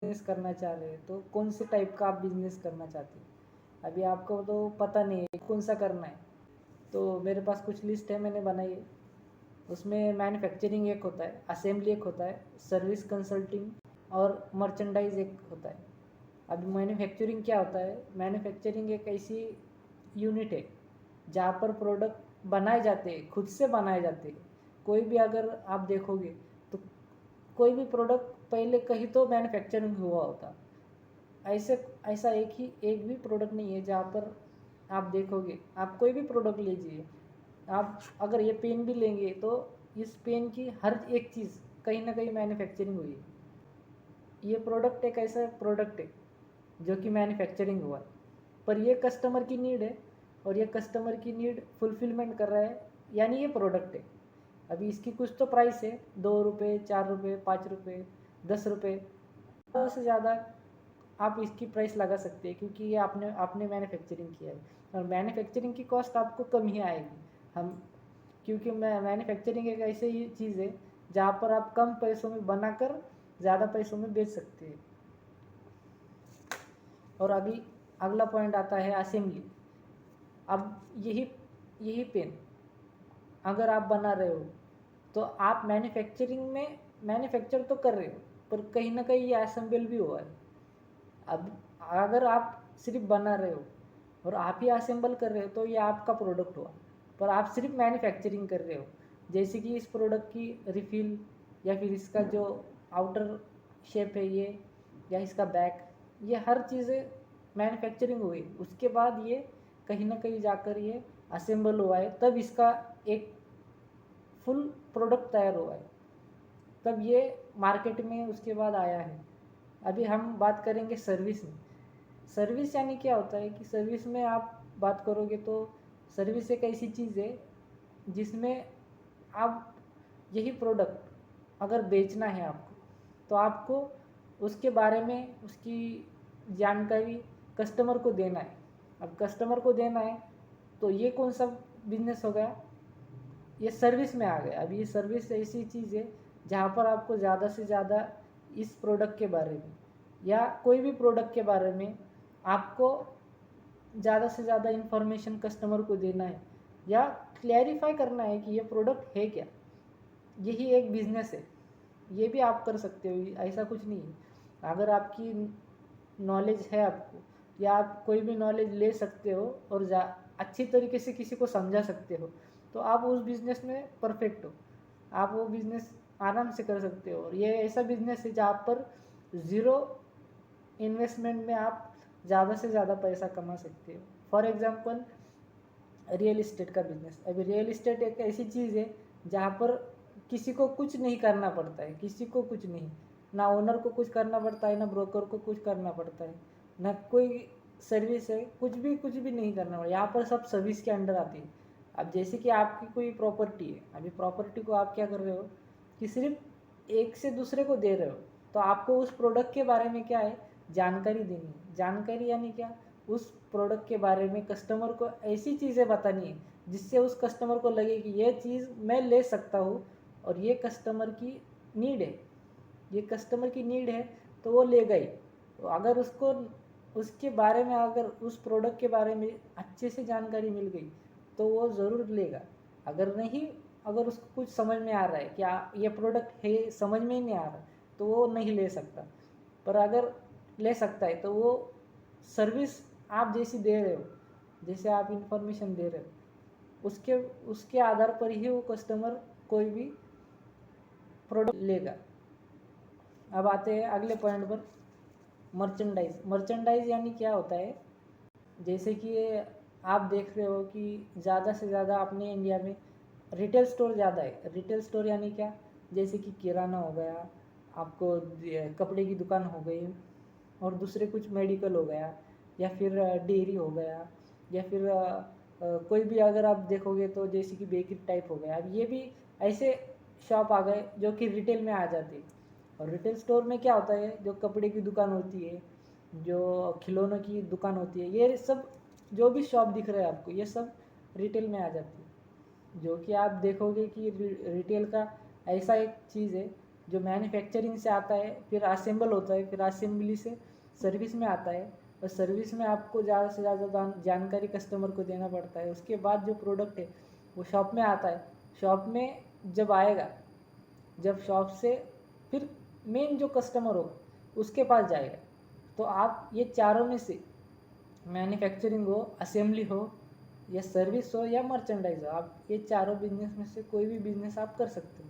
Business करना चाह रहे हैं तो कौन से टाइप का आप बिजनेस करना चाहते हैं। अभी आपको तो पता नहीं है कौन सा करना है, तो मेरे पास कुछ लिस्ट है मैंने बनाई है। उसमें मैन्युफैक्चरिंग एक होता है, असेंबली एक होता है, सर्विस कंसल्टिंग और मर्चेंडाइज एक होता है। अभी मैन्युफैक्चरिंग क्या होता है, मैन्युफैक्चरिंग एक ऐसी यूनिट है जहाँ पर प्रोडक्ट बनाए जाते हैं, खुद से बनाए जाते हैं। कोई भी अगर आप देखोगे तो कोई भी प्रोडक्ट पहले कहीं तो मैन्युफैक्चरिंग हुआ होता। ऐसे ऐसा एक भी प्रोडक्ट नहीं है जहाँ पर आप देखोगे। आप कोई भी प्रोडक्ट लीजिए, आप अगर ये पेन भी लेंगे तो इस पेन की हर एक चीज़ कहीं ना कहीं मैन्युफैक्चरिंग हुई है। ये प्रोडक्ट एक ऐसा प्रोडक्ट है जो कि मैन्युफैक्चरिंग हुआ है, पर ये कस्टमर की नीड है और ये कस्टमर की नीड फुलफिलमेंट कर रहा है, यानी ये प्रोडक्ट है। अभी इसकी कुछ तो प्राइस है, 2 रुपये, 4 रुपये, 5 रुपये, 10 रुपये, से ज़्यादा आप इसकी प्राइस लगा सकते हैं क्योंकि ये आपने आपने मैन्युफैक्चरिंग किया है और मैन्युफैक्चरिंग की कॉस्ट आपको कम ही आएगी। हम क्योंकि मैन्युफैक्चरिंग एक ऐसी ही चीज़ है जहाँ पर आप कम पैसों में बनाकर ज़्यादा पैसों में बेच सकते हैं। और अभी अगला पॉइंट आता है असेंबली। अब यही यही पेन अगर आप बना रहे हो तो आप मैन्युफैक्चरिंग में मैन्युफैक्चर तो कर रहे हो, पर कहीं ना कहीं ये असेंबल भी हुआ है। अब अगर आप सिर्फ बना रहे हो और आप ही असेंबल कर रहे हो तो ये आपका प्रोडक्ट हुआ, पर आप सिर्फ मैन्युफैक्चरिंग कर रहे हो। जैसे कि इस प्रोडक्ट की रिफ़िल या फिर इसका जो आउटर शेप है ये, या इसका बैक, ये हर चीज़ें मैन्युफैक्चरिंग हुई। उसके बाद ये कहीं ना कहीं जाकर ये असेंबल हुआ है, तब इसका एक फुल प्रोडक्ट तैयार हुआ है, तब ये मार्केट में उसके बाद आया है। अभी हम बात करेंगे सर्विस में। सर्विस यानी क्या होता है कि सर्विस में आप बात करोगे तो सर्विस एक ऐसी चीज़ है जिसमें आप यही प्रोडक्ट अगर बेचना है आपको तो आपको उसके बारे में उसकी जानकारी कस्टमर को देना है। अब कस्टमर को देना है तो ये कौन सा बिजनेस हो गया, ये सर्विस में आ गया। अब ये सर्विस ऐसी चीज़ है जहाँ पर आपको ज़्यादा से ज़्यादा इस प्रोडक्ट के बारे में या कोई भी प्रोडक्ट के बारे में आपको ज़्यादा से ज़्यादा इन्फॉर्मेशन कस्टमर को देना है या क्लैरिफाई करना है कि ये प्रोडक्ट है क्या। यही एक बिजनेस है, ये भी आप कर सकते हो, ऐसा कुछ नहीं है। अगर आपकी नॉलेज है आपको या आप कोई भी नॉलेज ले सकते हो और अच्छी तरीके से किसी को समझा सकते हो तो आप उस बिज़नेस में परफेक्ट हो। आप वो बिज़नेस आराम से कर सकते हो और ये ऐसा बिज़नेस है जहाँ पर ज़ीरो इन्वेस्टमेंट में आप ज़्यादा से ज़्यादा पैसा कमा सकते हो। फॉर एग्ज़ाम्पल रियल इस्टेट का बिज़नेस। अभी रियल इस्टेट एक ऐसी चीज़ है जहाँ पर किसी को कुछ नहीं करना पड़ता है, किसी को कुछ नहीं, ना ओनर को कुछ करना पड़ता है, ना ब्रोकर को कुछ करना पड़ता है, ना कोई सर्विस है, कुछ भी नहीं करना पड़ता। यहाँ पर सब सर्विस के अंडर आती है। अब जैसे कि आपकी कोई प्रॉपर्टी है, अभी प्रॉपर्टी को आप क्या कर रहे हो कि सिर्फ एक से दूसरे को दे रहे हो, तो आपको उस प्रोडक्ट के बारे में क्या है जानकारी देनी है। जानकारी यानी क्या, उस प्रोडक्ट के बारे में कस्टमर को ऐसी चीज़ें बतानी है जिससे उस कस्टमर को लगे कि ये चीज़ मैं ले सकता हूँ और ये कस्टमर की नीड है, ये कस्टमर की नीड है तो वो लेगा ही। तो अगर उसको उसके बारे में अगर उस प्रोडक्ट के बारे में अच्छे से जानकारी मिल गई तो वो ज़रूर लेगा। अगर नहीं, अगर उसको कुछ समझ में आ रहा है कि ये प्रोडक्ट है, समझ में ही नहीं आ रहा तो वो नहीं ले सकता। पर अगर ले सकता है तो वो सर्विस आप जैसी दे रहे हो, जैसे आप इंफॉर्मेशन दे रहे हो, उसके उसके आधार पर ही वो कस्टमर कोई भी प्रोडक्ट लेगा। अब आते हैं अगले पॉइंट पर, मर्चेंडाइज। मर्चेंडाइज यानी क्या होता है, जैसे कि आप देख रहे हो कि ज़्यादा से ज़्यादा अपने इंडिया में रिटेल स्टोर ज़्यादा है। रिटेल स्टोर यानी क्या, जैसे कि किराना हो गया, आपको कपड़े की दुकान हो गई और दूसरे कुछ मेडिकल हो गया या फिर डेयरी हो गया या फिर कोई भी अगर आप देखोगे तो जैसे कि बेकरी टाइप हो गया। अब ये भी ऐसे शॉप आ गए जो कि रिटेल में आ जाते हैं। और रिटेल स्टोर में क्या होता है, जो कपड़े की दुकान होती है, जो खिलौनों की दुकान होती है, ये सब जो भी शॉप दिख रहा है आपको ये सब रिटेल में आ जाती है। जो कि आप देखोगे कि रिटेल का ऐसा एक चीज़ है जो मैन्युफैक्चरिंग से आता है, फिर असेंबल होता है, फिर असेंबली से सर्विस में आता है, और सर्विस में आपको ज़्यादा से ज़्यादा जानकारी कस्टमर को देना पड़ता है। उसके बाद जो प्रोडक्ट है वो शॉप में आता है। शॉप में जब आएगा, जब शॉप से फिर मेन जो कस्टमर होगा उसके पास जाएगा। तो आप ये चारों में से, मैन्युफैक्चरिंग हो, असेंबली हो, या सर्विस हो, या मर्चेंडाइज हो, आप ये चारों बिजनेस में से कोई भी बिजनेस आप कर सकते हो।